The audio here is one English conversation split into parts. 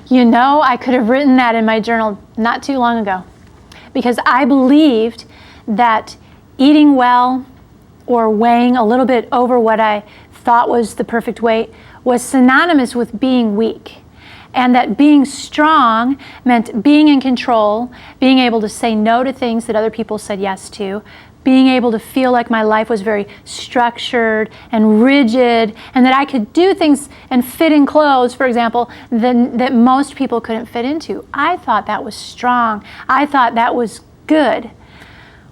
You know, I could have written that in my journal not too long ago, because I believed that eating well or weighing a little bit over what I thought was the perfect weight was synonymous with being weak. And that being strong meant being in control, being able to say no to things that other people said yes to, being able to feel like my life was very structured and rigid, and that I could do things and fit in clothes, for example, that most people couldn't fit into. I thought that was strong. I thought that was good.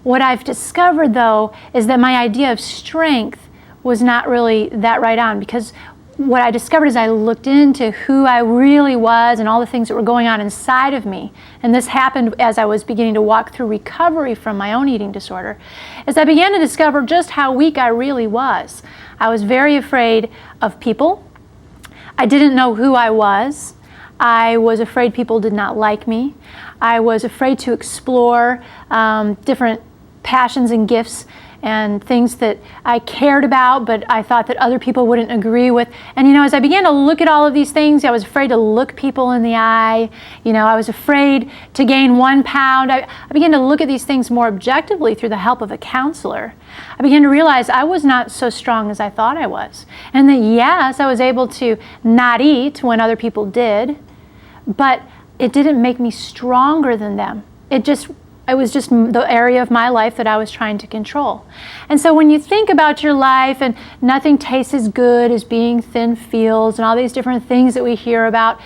What I've discovered, though, is that my idea of strength was not really that right on, because what I discovered as I looked into who I really was and all the things that were going on inside of me, and this happened as I was beginning to walk through recovery from my own eating disorder, as I began to discover just how weak I really was. I was very afraid of people. I didn't know who I was. I was afraid people did not like me. I was afraid to explore different passions and gifts and things that I cared about, but I thought that other people wouldn't agree with. And you know, as I began to look at all of these things, I was afraid to look people in the eye. You know, I was afraid to gain 1 pound. I began to look at these things more objectively through the help of a counselor. I began to realize I was not so strong as I thought I was. And that yes, I was able to not eat when other people did, but it didn't make me stronger than them. It was just the area of my life that I was trying to control. And so when you think about your life and nothing tastes as good as being thin feels and all these different things that we hear about,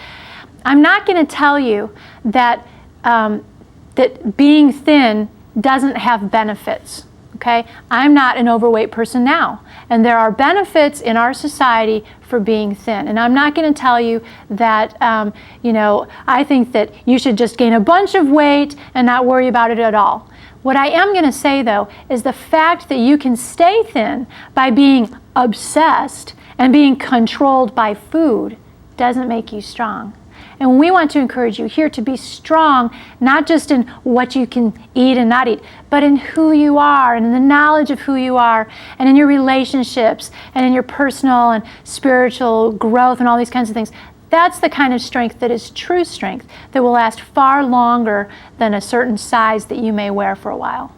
I'm not going to tell you that, that being thin doesn't have benefits. Okay? I'm not an overweight person now, and there are benefits in our society for being thin. And I'm not going to tell you that, you know, I think that you should just gain a bunch of weight and not worry about it at all. What I am going to say, though, is the fact that you can stay thin by being obsessed and being controlled by food doesn't make you strong. And we want to encourage you here to be strong, not just in what you can eat and not eat, but in who you are and in the knowledge of who you are and in your relationships and in your personal and spiritual growth and all these kinds of things. That's the kind of strength that is true strength, that will last far longer than a certain size that you may wear for a while.